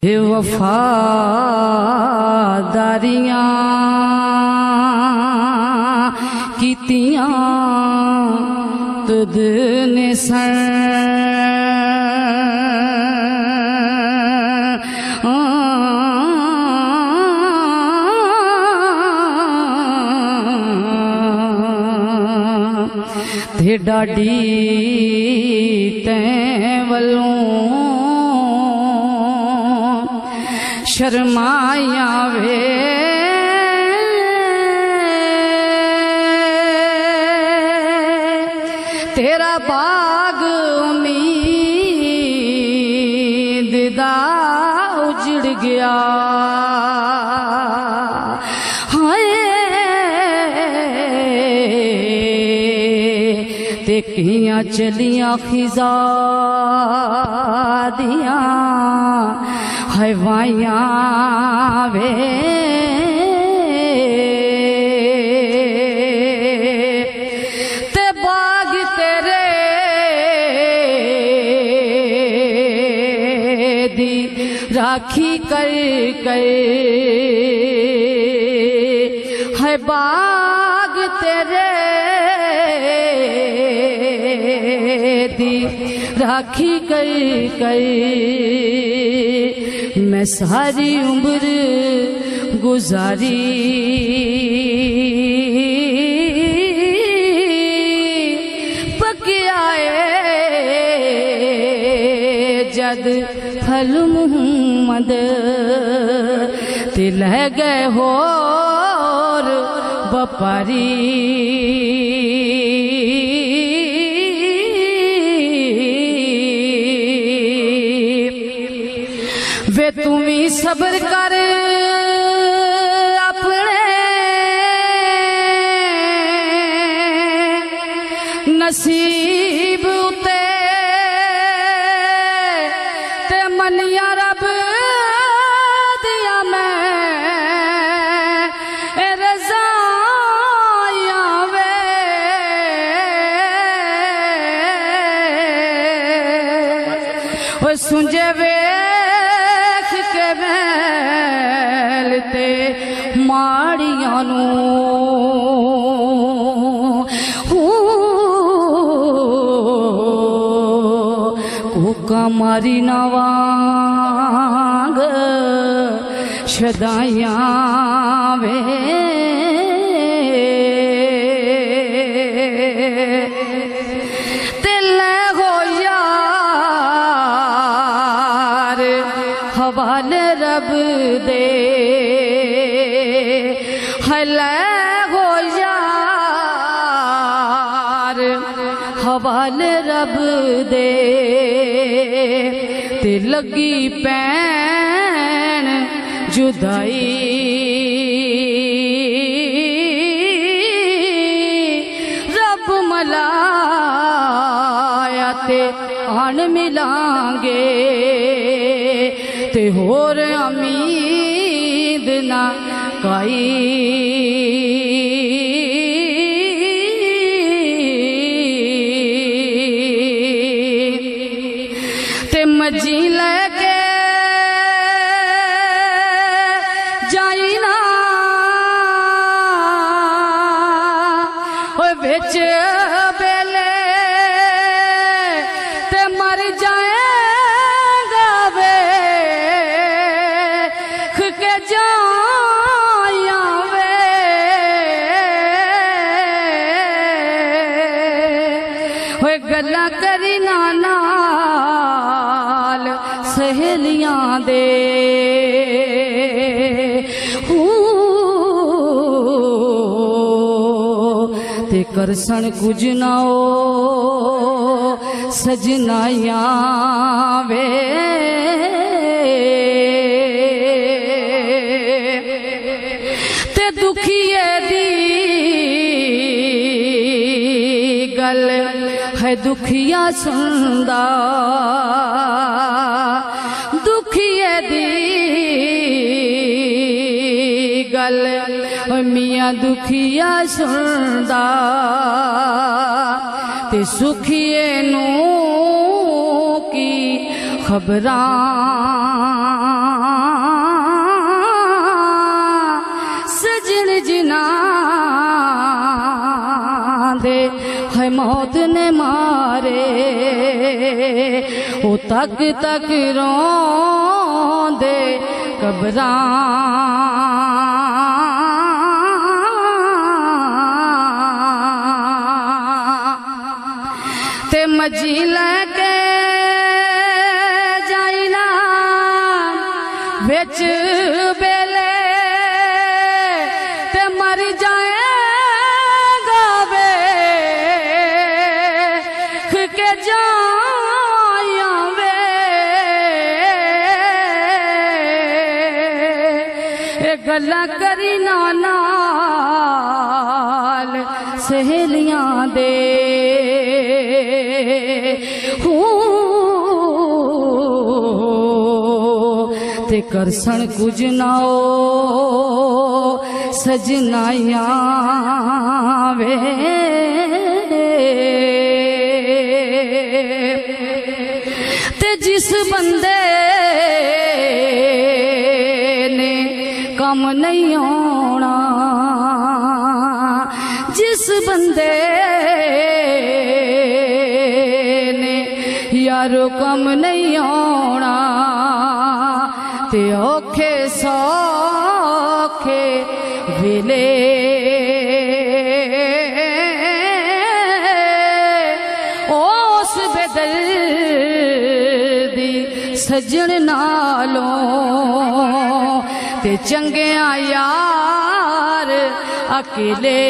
हे वफादारियां कीतियां तुद ने सन ते डाडी तैं वलों शर्माया वे तेरा बाग उम्मीद दा उजड़ गया हाय ते कियां चलियां खिजा दियां हवाइयां वे ते बाग तेरे दी राखी कर कर है बाग तेरे दी राखी कर कर मैं सारी उम्र गुजारी पकियाए जद फल मुहम्मद ते लह गए होर बपारी वे तुम्ही सब्र कर अपने नसीब उते ते मनिया रब दिया मैं रज़ाया वे सुंजे वे माड़ियां नू कूका मारी नवांग शदाइयां वे तिले हो यार हवाले रब दे हले हो यार हवाले रब दे ते लगी पैन जुदाई रब मलाया ते आन मिलांगे ते होर उम्मीद ना काई ते मजी लेके जाई ना ओए बिच बेले ते मर जाएगा वे के जाया वे ओए गल्ला करी नाना सहेलियां दे ते करसन कुछ ना ओ सजनाइयां वे ते दुखिए दी गल है दुखिया सुनदा दुखिए दी गल मियां दुखिया सुनदा ते सुखिए नू की खबरां ओ तक तक रोंदे कबरां ते मजी लैके जाइना बिच बेले ते मर जाएगा वेख के जाया वे ए गल्लां करी नाल सहेलियां दे ते करसन कुछ नाओ सजनाइया वे ते जिस बंदे ने कम नहीं आना, जिस बंदे ने यारो कम नहीं आना ते औखे सौखे वेले उस बेदर्दी सजन नालों ते चंगे यार अकेले